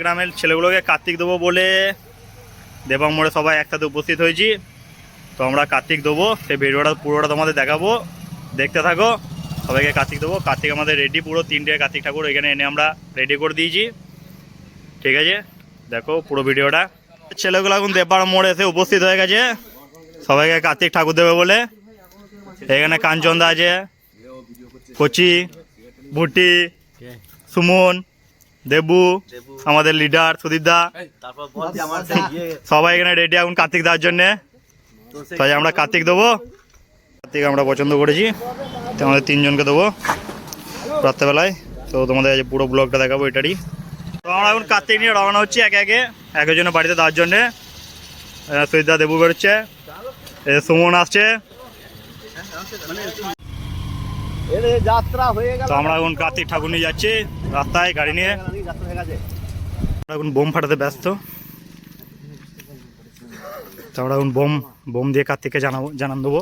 গ্রামের ছেলেগুলোকে কার্তিক দেবো বলে দেবাং মোড়ে সবাই একসাথে উপস্থিত হয়েছি। তো আমরা কার্তিক দেবো, সেই ভিডিওটা পুরোটা তোমাদের দেখাবো, দেখতে থাকো। সবাইকে কার্তিক দেবো। কার্তিক আমাদের রেডি, পুরো 3টে কার্তিক ঠাকুর এখানে এনে আমরা রেডি করে দিয়েছি। ঠিক আছে, দেখো পুরো ভিডিওটা। ছেলেগুলো এখন দেবপাড়া মোড়ে এসে উপস্থিত হয়ে গেছে সবাইকে কার্তিক ঠাকুর দেবে বলে। এখানে কাঞ্চনদা আছে, কচি, ভুটি, সুমন, দেবু, আমাদের লিডার সুদীপদা, সবাই এখানে রেডি এখন কার্তিক দেওয়ার জন্যে। তাই আমরা কার্তিক দেবো। কার্তিক আমরা পছন্দ করেছি, তো আমাদের 3জনকে দেবো রাত্রেবেলায়। তো তোমাদের পুরো ব্লগটা দেখাবো এটারই। তো আমরা এখন কার্তিক নিয়ে রওনা হচ্ছি একে একে একজনের বাড়িতে দেওয়ার জন্যে। সুদীপদা, দেবু বেরোচ্ছে, সুমন আসছে। তো আমরা এখন কার্তিক ঠাকুর নিয়ে যাচ্ছি রাস্তায় গাড়ি নিয়ে। এখন বোম ফাটাতে ব্যস্ত। তো আমরা এখন বোম দিয়ে কার্তিককে জানান দেবো।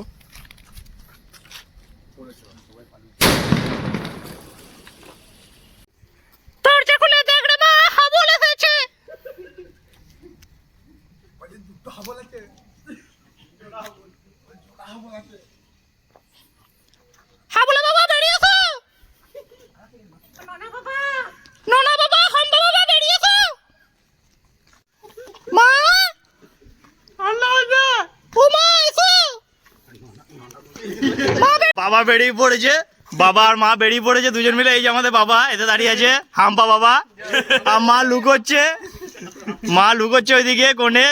বাবা বেরিয়ে পড়েছে, বাবা আর মা বেরিয়ে পড়েছে দুজন মিলে। এই যে আমাদের বাবা এতে দাঁড়িয়ে আছে, হাম্পা বাবা। আর মা লুকোচ্ছে ওইদিকে কোণে।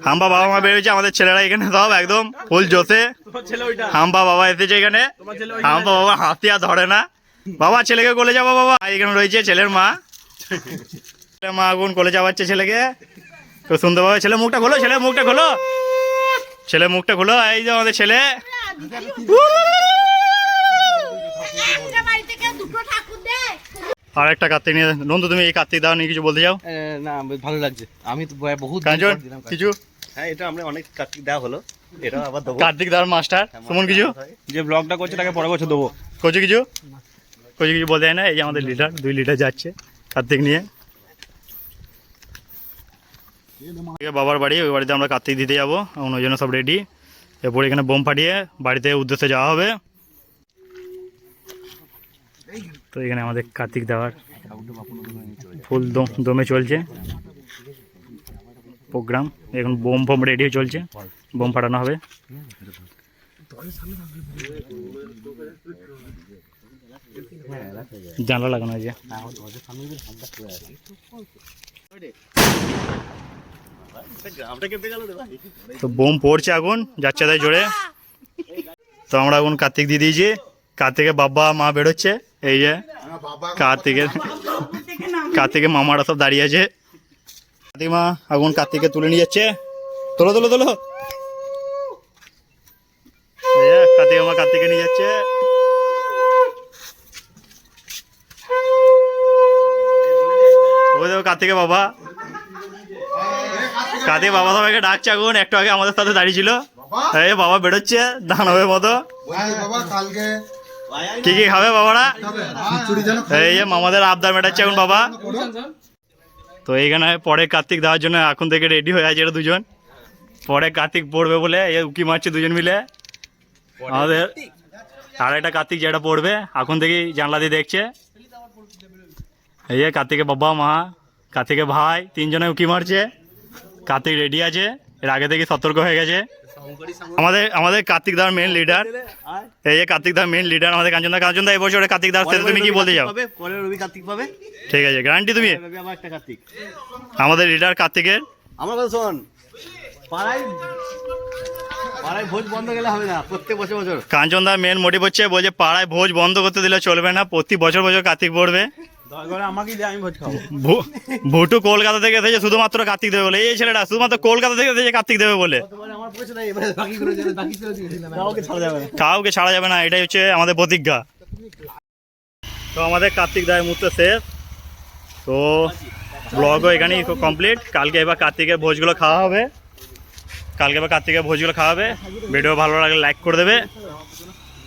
হাম্পা বাবা মা বেরিয়েছে, আমাদের ছেলেরা এখানে সব একদম ফুল জোশে। হাম্পা বাবা এসেছে এখানে, হাম্পা বাবা হাতি আর ধরে না। বাবা ছেলেকে কোলে যাবো, বাবা এখানে রয়েছে ছেলের মা। মা এখন কোলে যাওয়াচ্ছে ছেলেকে। তো শুনতে পাবে, ছেলে মুখটা খোলো, ছেলে মুখটা খোলো, ছেলে মুখটা খোলো। এই যে আমাদের ছেলে। আর একটা কার্তিক নিয়ে নন্দু, তুমি এই কার্তিক দাও নিয়ে কিছু বলতে যাও? না, ভালো লাগছে। আমি তো বহুত কিছু। হ্যাঁ, এটা আমরা অনেক কার্তিক দেওয়া হলো, এটা আবার দেবো। কার্তিক দার মাস্টার সুমন কিছু, যে ব্লগটা করছে তাকে পরের বছর দেবো। কিছু বলতে যায় না। এই যে আমাদের লিডার, 2 লিডার যাচ্ছে কার্তিক নিয়ে বাবার বাড়ি। ওই বাড়িতে আমরা কার্তিক দিতে যাবো, এখন ওই জন্য সব রেডি। এরপর এখানে বোম ফাটিয়ে বাড়িতে উদ্দেশ্যে যাওয়া হবে। তো এখানে আমাদের কার্তিক দেওয়ার ফুল দমে চলছে প্রোগ্রাম। এখন বোম রেডি হয়ে চলছে, বোম ফাটানো হবে। জানলা লাগানো হয়েছে। তো বোম পড়ছে, আগুন যাচ্ছে তাই জোরে। তো আমরা এখন কার্তিক দিয়ে দিয়েছি। কার্তিকের বাবা মা বেরোচ্ছে। এই যে কার্তিকের মামারা সব দাঁড়িয়ে আছে। কার্তিক মা এখন কার্তিককে তুলে নিয়ে যাচ্ছে। তোলো কার্তিকের মা কার্তিককে নিয়ে যাচ্ছে। ওই দেখো কার্তিকের বাবা সবাইকে ডাকছে। এখন একটু আগে আমাদের সাথে দাঁড়িয়ে ছিল। এই বাবা বেরোচ্ছে দানবের মতো। কি খাবে বাবারা? এই যে মামাদের আবদার মেটাচ্ছে এখন বাবা। তো এইখানে পরে কার্তিক দেওয়ার জন্য এখন থেকে রেডি হয়ে আছে এরা দুজন। পরে কার্তিক পড়বে বলে উকি মারছে দুজন মিলে। আমাদের আর একটা কার্তিক যেটা পড়বে এখন থেকেই জানলা দিয়ে দেখছে। এই যে কার্তিকের বাবা মা, কার্তিকের ভাই, 3জনে উকি মারছে। কার্তিক রেডি আছে, এর আগে থেকে সতর্ক হয়ে গেছে। আমাদের কার্তিক দার মেন লিডার, এই যে কার্তিক দার মেন লিডার আমাদের কাঞ্চনদা। এই বছর কার্তিক দার তুমি কি বলতে যাও? ঠিক আছে, গ্যারান্টি তুমি? আমাদের লিডার কার্তিকের। আমার কথা শোন, পাড়ায় ভোজ বন্ধ গেলে হবে না, প্রত্যেক বছর কাঞ্চনদার মেন মোটিভ হচ্ছে, বলছে পাড়ায় ভোজ বন্ধ করতে দিলে চলবে না, প্রতি বছর কার্তিক পড়বে। ভুটু কলকাতা থেকে এসেছে শুধুমাত্র কার্তিক দেবে বলে। এই ছেলেটা শুধুমাত্র কলকাতা থেকে এসেছে কার্তিক দেবে বলে। কাউকে ছাড়া যাবে না, এটাই হচ্ছে আমাদের প্রতিজ্ঞা। তো আমাদের কার্তিক দায়ের মুহূর্তে শেষ। তো ব্লগও এখানেই কমপ্লিট। কালকে এবার কার্তিকের ভোজগুলো খাওয়া হবে। ভিডিও ভালো লাগলে লাইক করে দেবে।